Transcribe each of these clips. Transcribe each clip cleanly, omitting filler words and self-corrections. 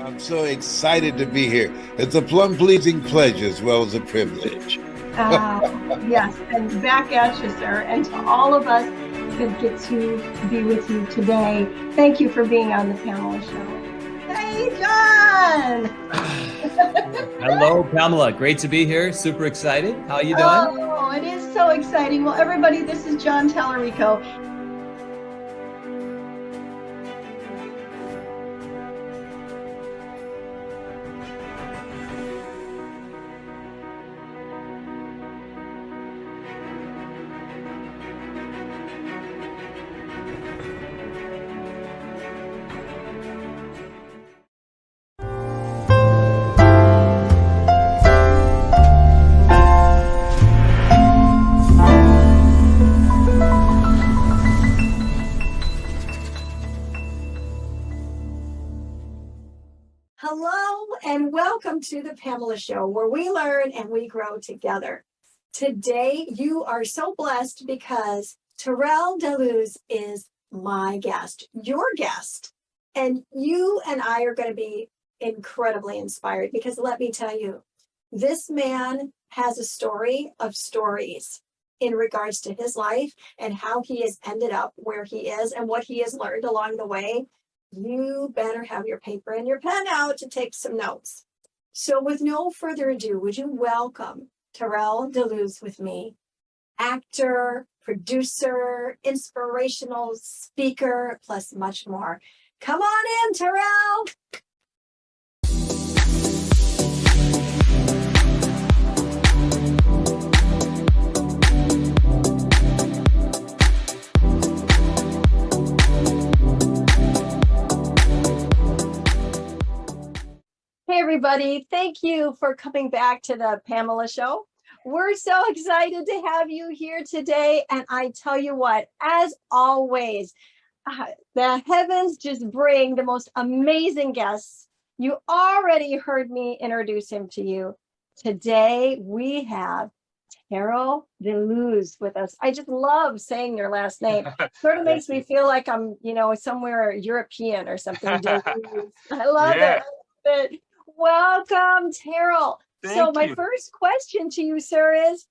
I'm so excited to be here. It's a plum-pleasing pleasure as well as a privilege. Uh, yes, and back at you, sir. And to all of us that get to be with you today, thank you for being on the panel show. Hey, John! Hello, Pamela. Great to be here. Super excited. How are you doing? Oh, it is so exciting. Well, everybody, this is John Tallarico. Hello and welcome to the Pamela Show, where we learn and we grow together. Today, you are so blessed because Terryl Daluz is my guest, your guest. And you and I are going to be incredibly inspired because let me tell you, this man has a story of stories in regards to his life and how he has ended up where he is and what he has learned along the way. You better have your paper and your pen out to take some notes. So with no further ado, would you welcome Terryl Daluz with me, actor, producer, inspirational speaker, plus much more. Come on in, Terryl. Hey, everybody. Thank you for coming back to the Pamela Show. We're so excited to have you here today. And I tell you what, as always, the heavens just bring the most amazing guests. You already heard me introduce him to you. Today, we have Terryl Daluz with us. I just love saying your last name. Sort of makes me feel like I'm, somewhere European or something. Daluz. I love it. Welcome, Terryl. So my first question to you, sir, is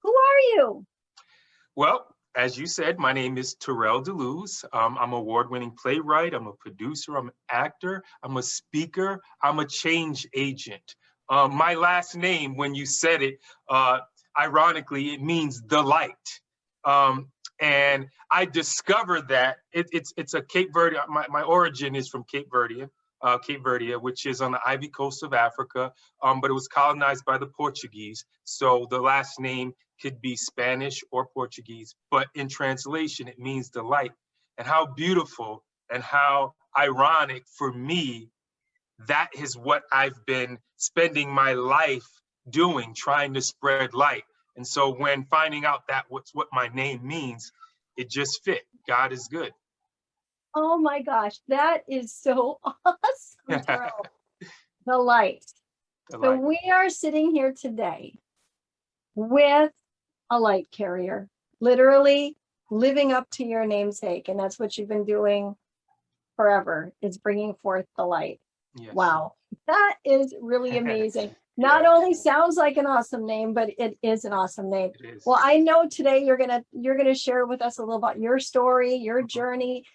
who are you? Well, as you said, my name is Terryl Daluz. I'm an award-winning playwright. I'm a producer. I'm an actor. I'm a speaker. I'm a change agent. My last name, when you said it, ironically, it means the light. And I discovered that it's a Cape Verde. My origin is from Cape Verde. Cape Verde, which is on the Ivory Coast of Africa, but it was colonized by the Portuguese. So the last name could be Spanish or Portuguese, but in translation, it means the light. And how beautiful and how ironic for me, that is what I've been spending my life doing, trying to spread light. And so when finding out that what's what my name means, it just fit. God is good. Oh my gosh, that is so awesome, Terryl. The light. So we are sitting here today with a light carrier, literally living up to your namesake. And that's what you've been doing forever, is bringing forth the light. Yes. Wow, that is really amazing. Not only sounds like an awesome name, but it is an awesome name. Well, I know today you're gonna share with us a little about your story, your journey,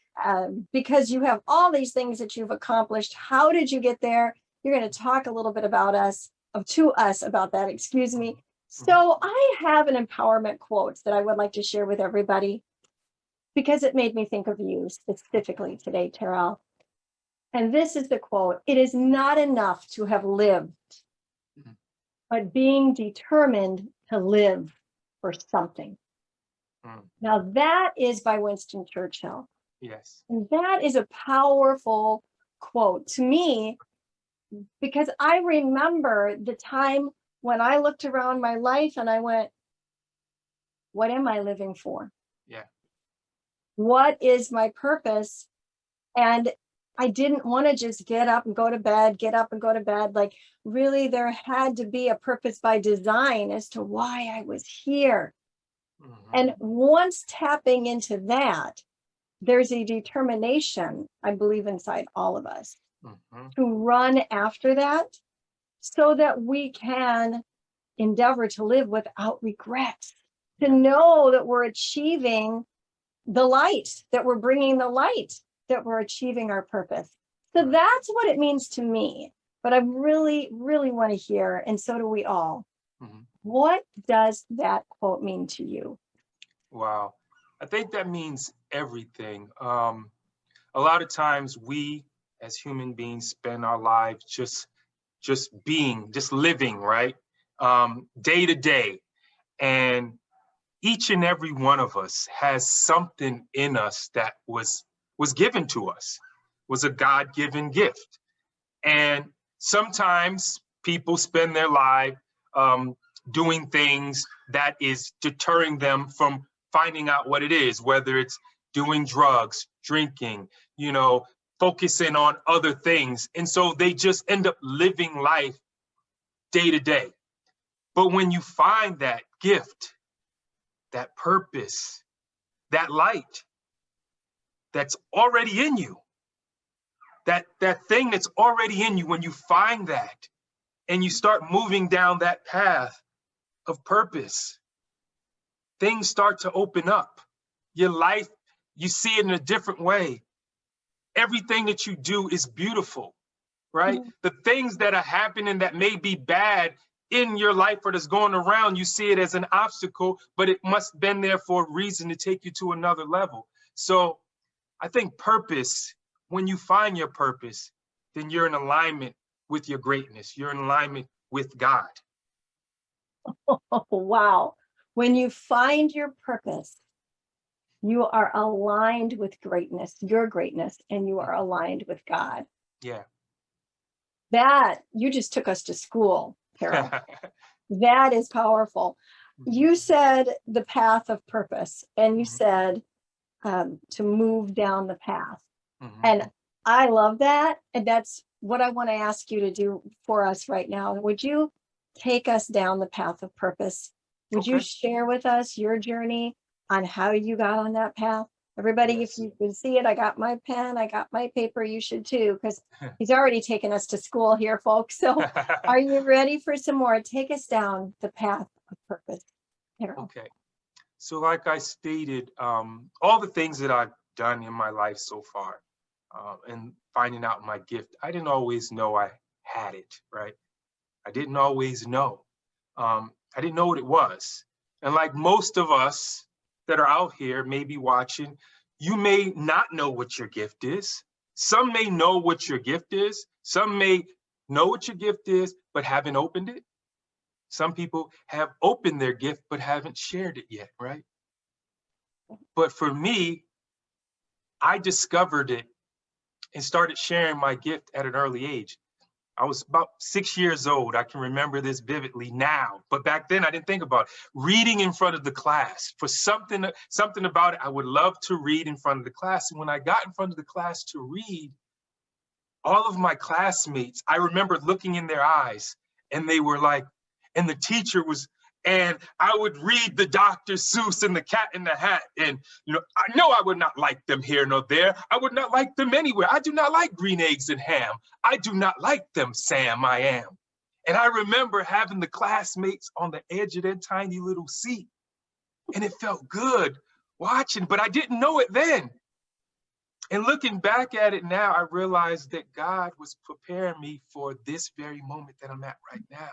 because you have all these things that you've accomplished. How did you get there? You're going to talk a little bit about to us about that. Excuse me. So I have an empowerment quote that I would like to share with everybody because it made me think of you specifically today, Terryl. And this is the quote: "It is not enough to have lived, but being determined to live for something." Now that is by Winston Churchill. Yes. And that is a powerful quote to me, because I remember the time when I looked around my life and I went, what am I living for? Yeah. What is my purpose? And I didn't want to just get up and go to bed, get up and go to bed. Like, really, there had to be a purpose by design as to why I was here. And once tapping into that, there's a determination, I believe, inside all of us. to run after that so that we can endeavor to live without regrets, to know that we're achieving the light, that we're bringing the light, that we're achieving our purpose. So that's what it means to me. But I really, really want to hear, and so do we all, what does that quote mean to you? Wow. I think that means everything. A lot of times we as human beings spend our lives just being, just living, right? Day to day. And each and every one of us has something in us that was given to us, was a God-given gift. And sometimes people spend their life doing things that is deterring them from finding out what it is, whether it's doing drugs, drinking, focusing on other things. And so they just end up living life day to day. But when you find that gift, that purpose, that light that's already in you, that thing that's already in you, when you find that and you start moving down that path of purpose, things start to open up. Your life, you see it in a different way. Everything that you do is beautiful, right? The things that are happening that may be bad in your life or that's going around, you see it as an obstacle, but it must have been there for a reason to take you to another level. So I think purpose, when you find your purpose, then you're in alignment with your greatness. You're in alignment with God. Oh, wow. When you find your purpose, you are aligned with greatness, your greatness, and you are aligned with God. Yeah. That, you just took us to school, Terryl. That is powerful. You said the path of purpose, and you said to move down the path. And I love that. And that's what I want to ask you to do for us right now. Would you take us down the path of purpose? Would you share with us your journey on how you got on that path? Everybody, if you can see it, I got my pen, I got my paper, you should too, because he's already taken us to school here, folks. So are you ready for some more? Take us down the path of purpose, Terryl. Okay. So like I stated, all the things that I've done in my life so far, and finding out my gift, I didn't always know I had it, right? I didn't always know. I didn't know what it was. And like most of us that are out here, maybe watching, you may not know what your gift is. Some may know what your gift is. Some may know what your gift is, but haven't opened it. Some people have opened their gift, but haven't shared it yet, right? But for me, I discovered it and started sharing my gift at an early age. I was about 6 years old. I can remember this vividly now, but back then I didn't think about it. Reading in front of the class, for something about it, I would love to read in front of the class. And when I got in front of the class to read, all of my classmates, I remember looking in their eyes and they were like, and the teacher was, and I would read the Dr. Seuss and the Cat in the Hat. And, I know I would not like them here nor there. I would not like them anywhere. I do not like green eggs and ham. I do not like them, Sam, I am. And I remember having the classmates on the edge of their tiny little seat. And it felt good watching, but I didn't know it then. And looking back at it now, I realized that God was preparing me for this very moment that I'm at right now.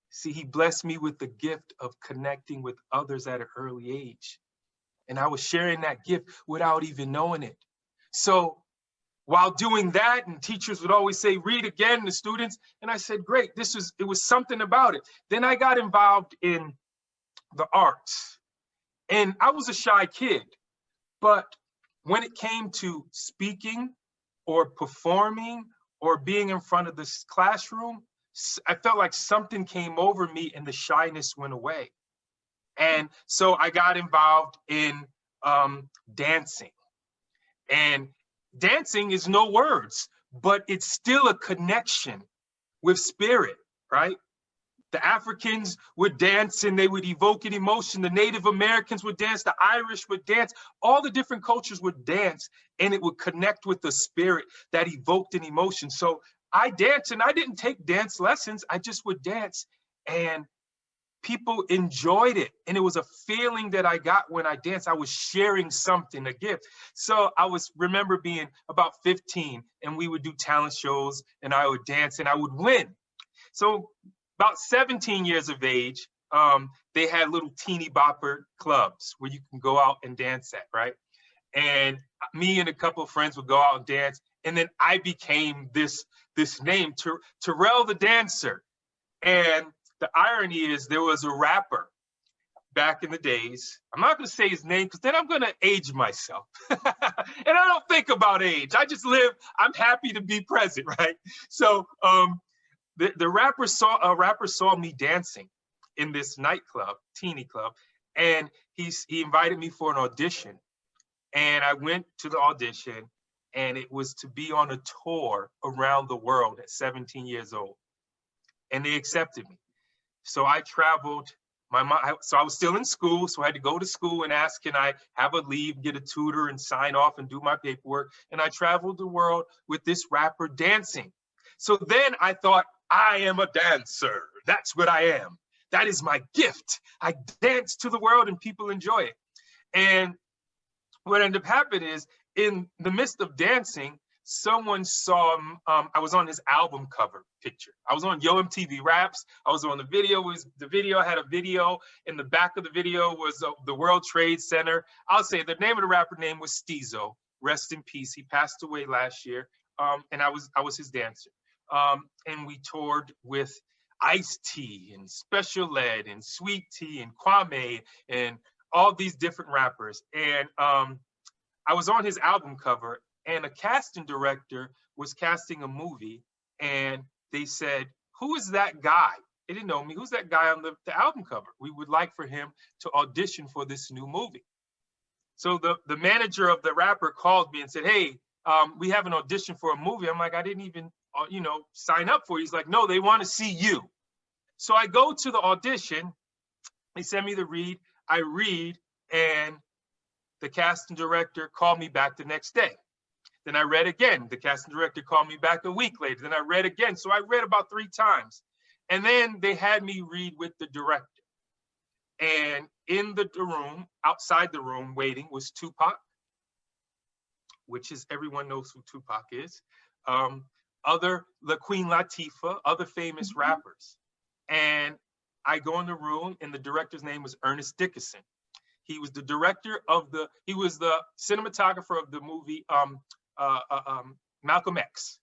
See, he blessed me with the gift of connecting with others at an early age. And I was sharing that gift without even knowing it. So while doing that, and teachers would always say, read again to students. And I said, great, it was something about it. Then I got involved in the arts. And I was a shy kid. But when it came to speaking or performing or being in front of this classroom, I felt like something came over me and the shyness went away. And so I got involved in dancing. And dancing is no words, but it's still a connection with spirit, right? The Africans would dance and they would evoke an emotion. The Native Americans would dance, the Irish would dance, all the different cultures would dance, and it would connect with the spirit that evoked an emotion. So I danced, and I didn't take dance lessons. I just would dance, and people enjoyed it. And it was a feeling that I got when I danced. I was sharing something, a gift. So I remember being about 15, and we would do talent shows, and I would dance and I would win. So about 17 years of age, they had little teeny bopper clubs where you can go out and dance at, right? And me and a couple of friends would go out and dance. And then I became this name, Terrell the Dancer. And the irony is there was a rapper back in the days. I'm not going to say his name because then I'm going to age myself. And I don't think about age. I just live. I'm happy to be present, right? So the rapper saw me dancing in this nightclub, teeny club, and he invited me for an audition. And I went to the audition, and it was to be on a tour around the world at 17 years old. And they accepted me. So I traveled. So I was still in school, so I had to go to school and ask, can I have a leave, get a tutor, and sign off and do my paperwork. And I traveled the world with this rapper dancing. So then I thought, I am a dancer. That's what I am. That is my gift. I dance to the world and people enjoy it. And what ended up happening is, in the midst of dancing, someone saw, I was on his album cover picture. I was on Yo MTV Raps. I was on the video. I had a video. In the back of the video was the World Trade Center. I'll say the name of the rapper name was Steezo. Rest in peace. He passed away last year. And I was his dancer. And we toured with Ice-T and Special Ed and Sweet Tea and Kwame and all these different rappers. And I was on his album cover, and a casting director was casting a movie, and they said, who is that guy? They didn't know me. Who's that guy on the album cover? We would like for him to audition for this new movie. So the manager of the rapper called me and said, hey, we have an audition for a movie. I'm like, I didn't even, sign up for it. He's like, no, they want to see you. So I go to the audition. They send me the read. I read, and the casting director called me back the next day. Then I read again. The casting director called me back a week later. Then I read again. So I read about 3 times. And then they had me read with the director. And in the room, outside the room, waiting was Tupac, which is, everyone knows who Tupac is. The Queen Latifah, other famous rappers. And I go in the room, and the director's name was Ernest Dickinson. He was the director of he was the cinematographer of the movie Malcolm X,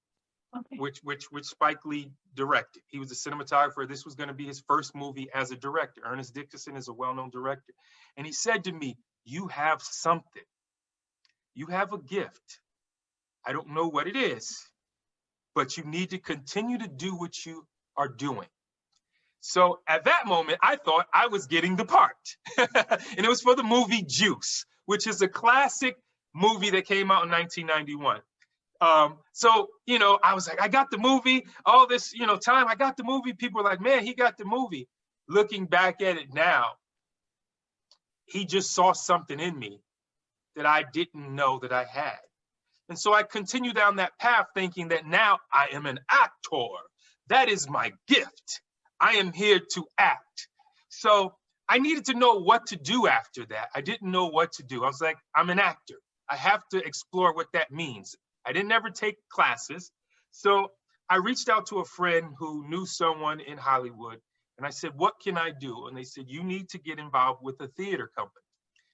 okay, which Spike Lee directed. He was the cinematographer. This was going to be his first movie as a director. Ernest Dickinson is a well-known director. And he said to me, you have something. You have a gift. I don't know what it is, but you need to continue to do what you are doing. So at that moment, I thought I was getting the part. And it was for the movie Juice, which is a classic movie that came out in 1991. So, I was like, I got the movie, all this, time, I got the movie. People were like, man, he got the movie. Looking back at it now, he just saw something in me that I didn't know that I had. And so I continued down that path thinking that now I am an actor. That is my gift. I am here to act. So I needed to know what to do after that. I didn't know what to do. I was like, I'm an actor. I have to explore what that means. I didn't ever take classes. So I reached out to a friend who knew someone in Hollywood. And I said, what can I do? And they said, you need to get involved with a theater company.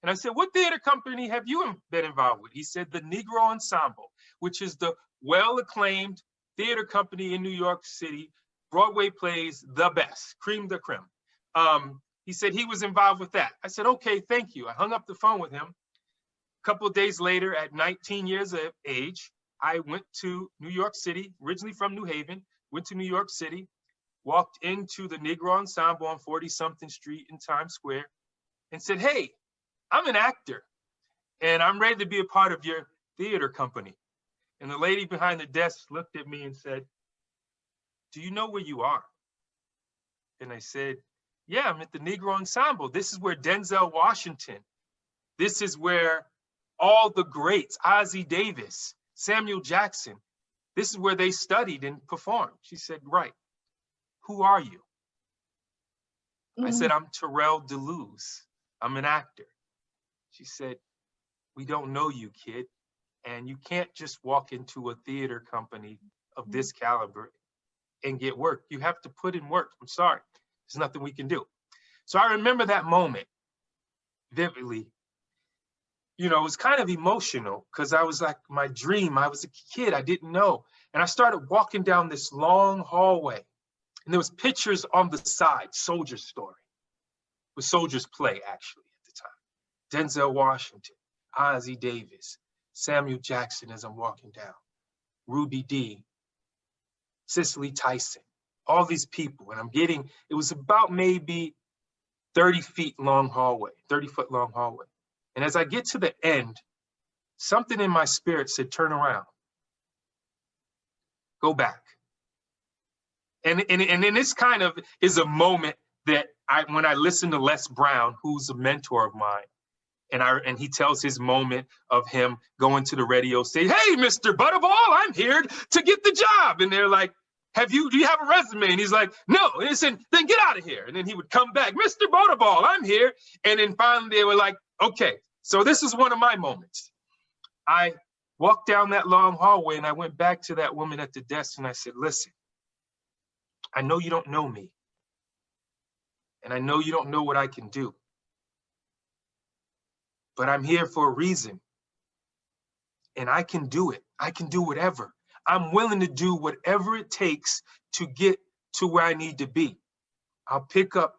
And I said, what theater company have you been involved with? He said, the Negro Ensemble, which is the well-acclaimed theater company in New York City. Broadway plays the best, cream de creme. He said he was involved with that. I said, okay, thank you. I hung up the phone with him. A couple of days later, at 19 years of age, I went to New York City, originally from New Haven, went to New York City, walked into the Negro Ensemble on 40-something Street in Times Square and said, hey, I'm an actor and I'm ready to be a part of your theater company. And the lady behind the desk looked at me and said, do you know where you are? And I said, yeah, I'm at the Negro Ensemble. This is where Denzel Washington, this is where all the greats, Ozzie Davis, Samuel Jackson, this is where they studied and performed. She said, right. Who are you? I said, I'm Terryl Daluz. I'm an actor. She said, we don't know you, kid. And you can't just walk into a theater company of this caliber and get work. You have to put in work. I'm sorry. There's nothing we can do. So I remember that moment vividly. You know, it was kind of emotional because I was like, my dream, I was a kid, I didn't know. And I started walking down this long hallway, and there was pictures on the side, Soldier Story, with Soldier's Play, actually, at the time. Denzel Washington, Ozzie Davis, Samuel Jackson as I'm walking down, Ruby Dee, Cicely Tyson, all these people. And it was about maybe 30 feet long hallway, 30-foot long hallway. And as I get to the end, something in my spirit said, turn around, go back. And then this kind of is a moment that when I listen to Les Brown, who's a mentor of mine, and he tells his moment of him going to the radio, say, hey, Mr. Butterball, I'm here to get the job. And they're like, do you have a resume? And he's like, no. And he said, then get out of here. And then he would come back, Mr. Butterball, I'm here. And then finally they were like, okay. So this is one of my moments. I walked down that long hallway and I went back to that woman at the desk and I said, listen, I know you don't know me. And I know you don't know what I can do. But I'm here for a reason. And I can do it. I can do whatever. I'm willing to do whatever it takes to get to where I need to be. I'll pick up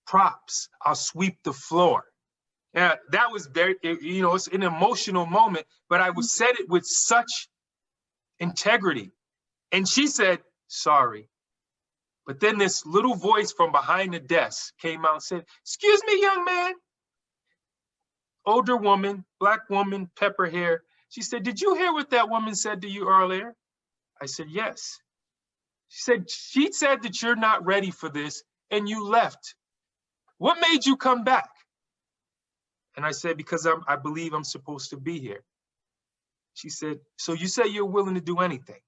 props. I'll sweep the floor. Yeah, that was very, it's an emotional moment, but I said it with such integrity. And she said, sorry. But then this little voice from behind the desk came out and said, excuse me, young man. Older woman, black woman, pepper hair. She said, did you hear what that woman said to you earlier? I said, yes. She said that you're not ready for this and you left. What made you come back? And I said, because I believe I'm supposed to be here. She said, so you say you're willing to do anything?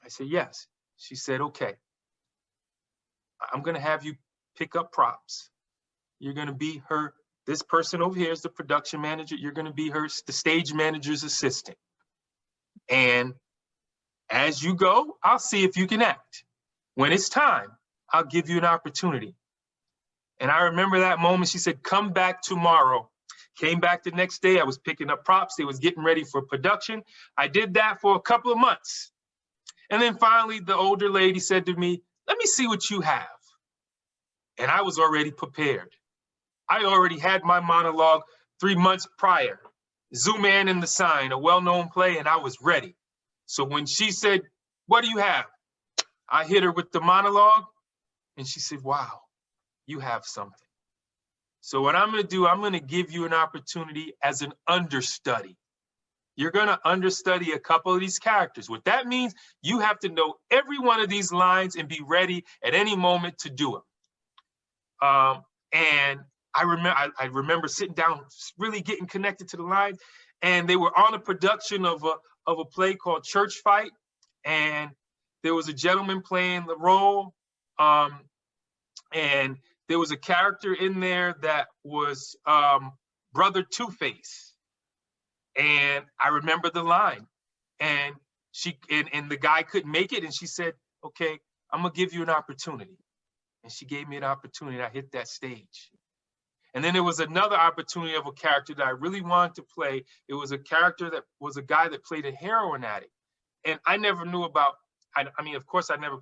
I said, yes. She said, okay. I'm going to have you pick up props. You're going to be this person over here is the production manager. You're going to be the stage manager's assistant. And as you go, I'll see if you can act. When it's time, I'll give you an opportunity. And I remember that moment. She said, come back tomorrow. Came back the next day. I was picking up props. They was getting ready for production. I did that for a couple of months. And then finally, the older lady said to me, let me see what you have. And I was already prepared. I already had my monologue 3 months prior. Zooman and the Sign, a well-known play, and I was ready. So when she said, what do you have? I hit her with the monologue, and she said, wow, you have something. So what I'm going to do, I'm going to give you an opportunity as an understudy. You're going to understudy a couple of these characters. What that means, you have to know every one of these lines and be ready at any moment to do it. And I remember sitting down, really getting connected to the lines, and they were on a production of a play called Church Fight, and there was a gentleman playing the role, and there was a character in there that was Brother Two-Face, and I remember the line, and the guy couldn't make it, and she said, "Okay, I'm gonna give you an opportunity," and she gave me an opportunity. And I hit that stage. And then there was another opportunity of a character that I really wanted to play. It was a character that was a guy that played a heroin addict. And I never knew about, I mean, of course I never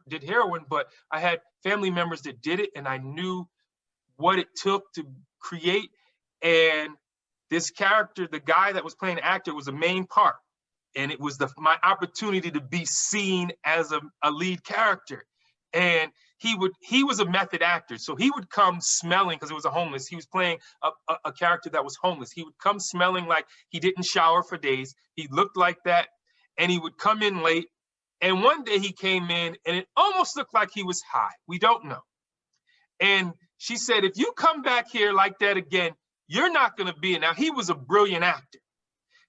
did heroin, but I had family members that did it and I knew what it took to create. And this character, the guy that was playing the actor, was a main part. And it was my opportunity to be seen as a lead character. And he was a method actor. So he would come smelling, because it was a homeless. He was playing a character that was homeless. He would come smelling like he didn't shower for days. He looked like that. And he would come in late And one day he came in and it almost looked like he was high. We don't know. And she said, if you come back here like that again, you're not going to be it. Now, he was a brilliant actor.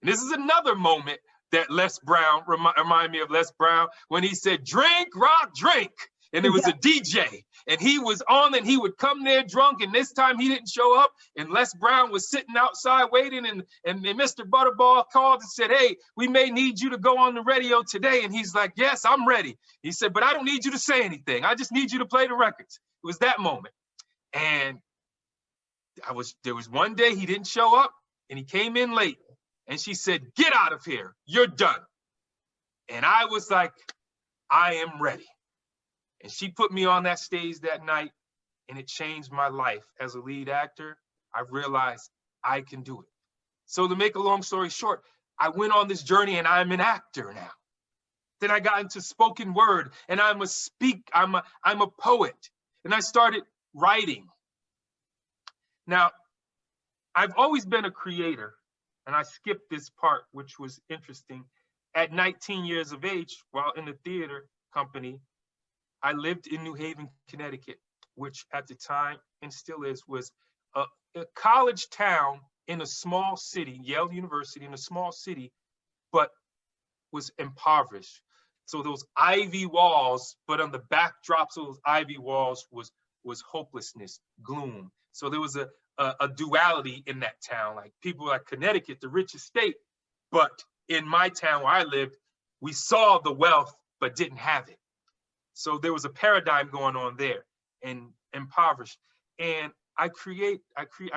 And this is another moment that Les Brown, remind me of Les Brown, when he said, drink, rock, drink. And it was a DJ. And he was on and he would come there drunk. And this time he didn't show up. And Les Brown was sitting outside waiting. And Mr. Butterball called and said, hey, we may need you to go on the radio today. And he's like, yes, I'm ready. He said, but I don't need you to say anything. I just need you to play the records. It was that moment. And there was one day he didn't show up and he came in late. And she said, get out of here. You're done. And I was like, I am ready. And she put me on that stage that night and it changed my life. As a lead actor, I realized I can do it. So to make a long story short, I went on this journey and I'm an actor now. Then I got into spoken word and I'm a poet. And I started writing. Now, I've always been a creator. And I skipped this part, which was interesting. At 19 years of age, while in the theater company, I lived in New Haven, Connecticut, which at the time, and still is, was a college town in a small city, Yale University in a small city, but was impoverished. So those ivy walls, but on the backdrops of those ivy walls was hopelessness, gloom. So there was a duality in that town. Like people like Connecticut, the richest state, but in my town where I lived, we saw the wealth, but didn't have it. So there was a paradigm going on there and impoverished. And I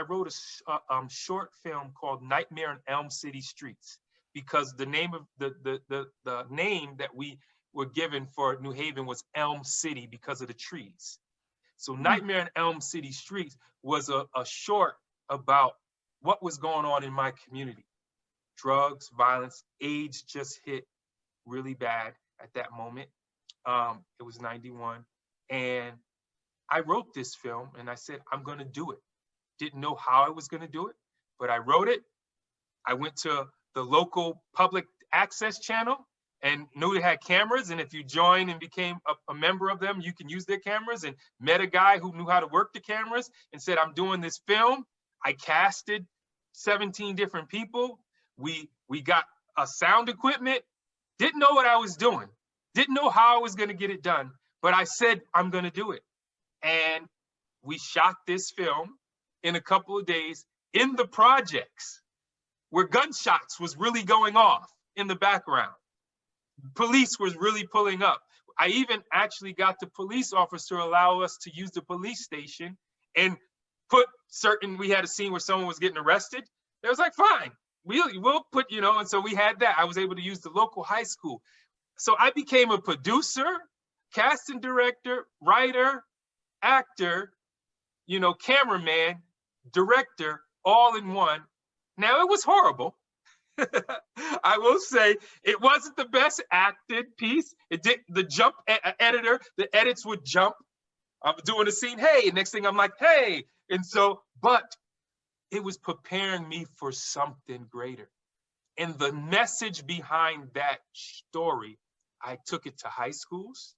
wrote a short film called Nightmare on Elm City Streets, because the name of the name that we were given for New Haven was Elm City because of the trees. So Nightmare on Elm City Streets was a short about what was going on in my community. Drugs, violence, AIDS just hit really bad at that moment. It was 91. And I wrote this film and I said, I'm gonna do it. Didn't know how I was gonna do it, but I wrote it. I went to the local public access channel and knew they had cameras. And if you joined and became a member of them, you can use their cameras, and met a guy who knew how to work the cameras and said, I'm doing this film. I casted 17 different people. We got a sound equipment, didn't know what I was doing, didn't know how I was gonna get it done, but I said, I'm gonna do it. And we shot this film in a couple of days in the projects where gunshots was really going off in the background. Police was really pulling up. I even actually got the police officer to allow us to use the police station and we had a scene where someone was getting arrested. It was like, fine, we'll put, and so we had that. I was able to use the local high school. So I became a producer, casting director, writer, actor, cameraman, director, all in one. Now, it was horrible. I will say it wasn't the best acted piece. It did the jump editor, the edits would jump. I'm doing a scene, hey, next thing I'm like, hey. And so, but it was preparing me for something greater. And the message behind that story, I took it to high schools,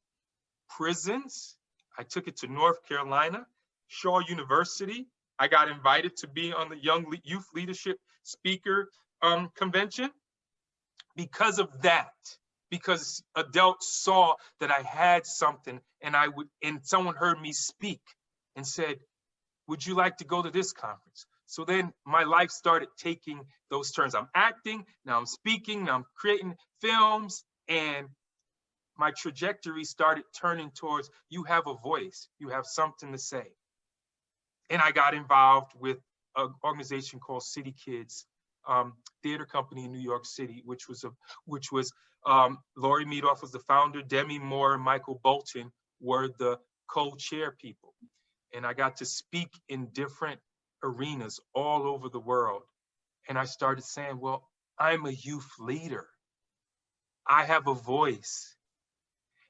prisons. I took it to North Carolina, Shaw University. I got invited to be on the Young Youth Leadership Speaker Convention because of that, because adults saw that I had something, and someone heard me speak and said, would you like to go to this conference? So then my life started taking those turns. I'm acting, now I'm speaking, now I'm creating films, and my trajectory started turning towards, you have a voice, you have something to say. And I got involved with an organization called City Kids, theater company in New York City, which was Laurie Meadoff was the founder, Demi Moore and Michael Bolton were the co-chair people. And I got to speak in different arenas all over the world. And I started saying, well, I'm a youth leader. I have a voice.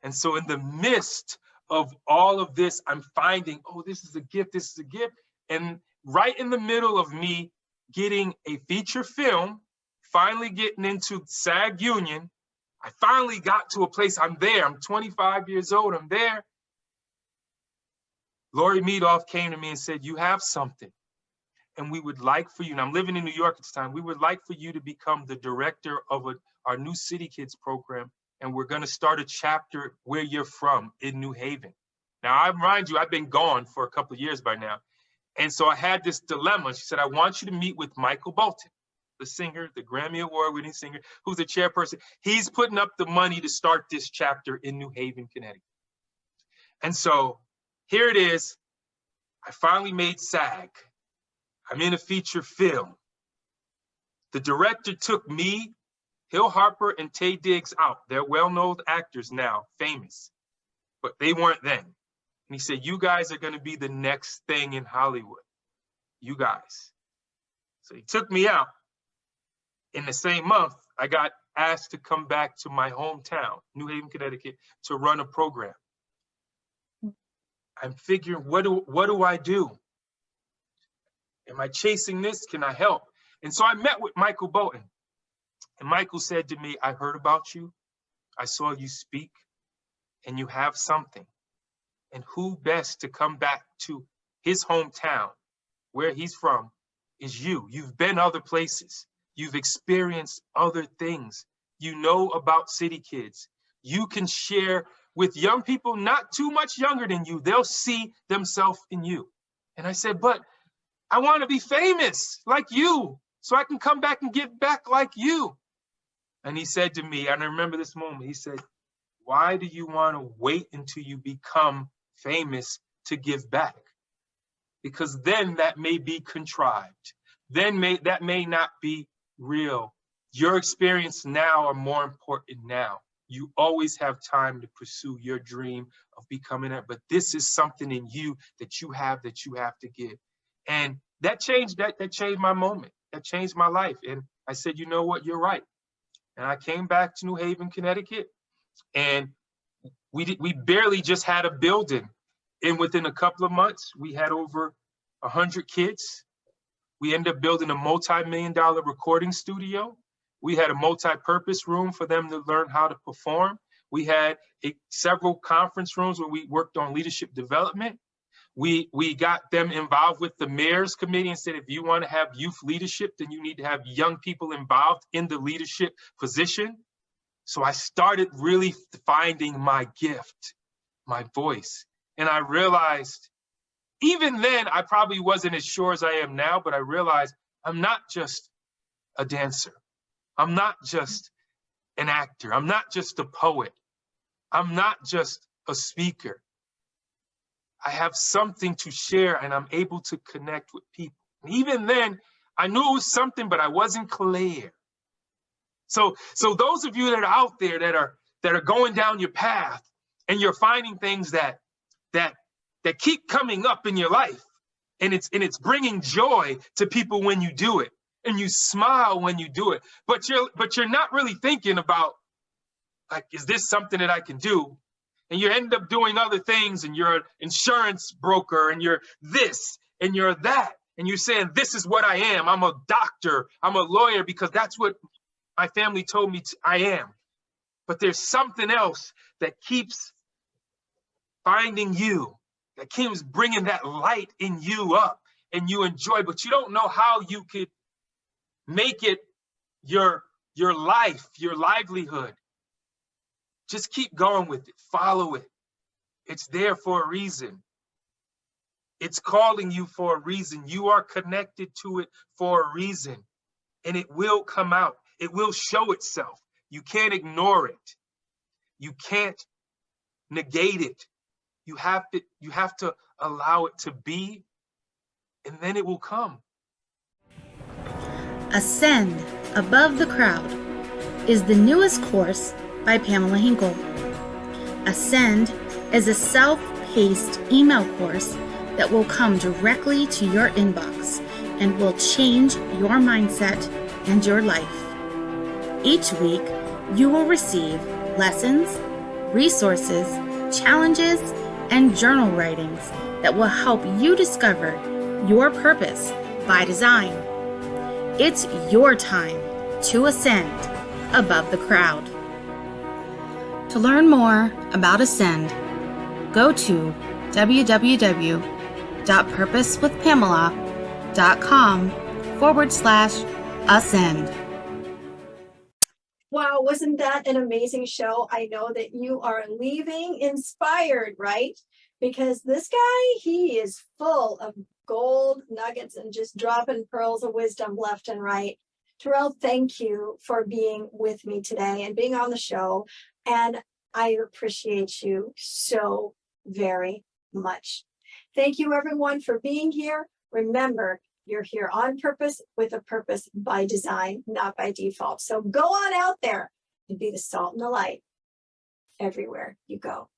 And so in the midst of all of this, I'm finding, oh, this is a gift, this is a gift. And right in the middle of me getting a feature film, finally getting into SAG union, I finally got to a place. I'm there. I'm 25 years old. I'm there. Lori Meadoff came to me and said, you have something. And we would like for you, and I'm living in New York at the time, we would like for you to become the director of our new City Kids program. And we're going to start a chapter where you're from in New Haven. Now, I remind you, I've been gone for a couple of years by now. And so I had this dilemma. She said, I want you to meet with Michael Bolton, the singer, the Grammy Award-winning singer, who's the chairperson. He's putting up the money to start this chapter in New Haven, Connecticut. And so here it is. I finally made SAG. I'm in a feature film. The director took me, Hill Harper, and Taye Diggs out. They're well-known actors now, famous, but they weren't then. And he said, you guys are going to be the next thing in Hollywood. You guys. So he took me out. In the same month, I got asked to come back to my hometown, New Haven, Connecticut, to run a program. I'm figuring, what do I do? Am I chasing this? Can I help? And so I met with Michael Bolton. And Michael said to me, I heard about you. I saw you speak, and you have something. And who best to come back to his hometown, where he's from, is you. You've been other places. You've experienced other things. You know about City Kids. You can share with young people not too much younger than you. They'll see themselves in you. And I said, but I want to be famous like you, so I can come back and give back like you. And he said to me, and I remember this moment, he said, why do you want to wait until you become famous to give back? Because then that may be contrived. Then that may not be real. Your experience now are more important now. You always have time to pursue your dream of becoming it, but this is something in you that you have to give. And that changed my moment. That changed my life. And I said, you know what, you're right. And I came back to New Haven, Connecticut, and we barely just had a building. And within a couple of months, we had over 100 kids. We ended up building a multi-million-dollar recording studio. We had a multi-purpose room for them to learn how to perform. We had several conference rooms where we worked on leadership development. We got them involved with the mayor's committee and said, if you want to have youth leadership, then you need to have young people involved in the leadership position. So I started really finding my gift, my voice. And I realized, even then, I probably wasn't as sure as I am now, but I realized I'm not just a dancer. I'm not just an actor. I'm not just a poet. I'm not just a speaker. I have something to share, and I'm able to connect with people. And even then, I knew it was something, but I wasn't clear. So those of you that are out there that are going down your path, and you're finding things that keep coming up in your life, and it's bringing joy to people when you do it, and you smile when you do it, but you're not really thinking about, like, is this something that I can do? And you end up doing other things, and you're an insurance broker, and you're this, and you're that, and you're saying, this is what I am. I'm a doctor, I'm a lawyer, because that's what my family told me I am. But there's something else that keeps finding you, that keeps bringing that light in you up, and you enjoy, but you don't know how you could make it your life, your livelihood. Just keep going with it. Follow it. It's there for a reason. It's calling you for a reason. You are connected to it for a reason. And it will come out. It will show itself. You can't ignore it. You can't negate it. You have to allow it to be, and then it will come. Ascend Above the Crowd is the newest course by Pamela Hinkle. Ascend is a self-paced email course that will come directly to your inbox and will change your mindset and your life. Each week, you will receive lessons, resources, challenges, and journal writings that will help you discover your purpose by design. It's your time to ascend above the crowd. To learn more about Ascend, go to www.purposewithpamela.com/ascend. Wow, wasn't that an amazing show? I know that you are leaving inspired, right? Because this guy, he is full of gold nuggets and just dropping pearls of wisdom left and right. Terrell, thank you for being with me today and being on the show. And I appreciate you so very much. Thank you, everyone, for being here. Remember, you're here on purpose with a purpose by design, not by default. So go on out there and be the salt and the light everywhere you go.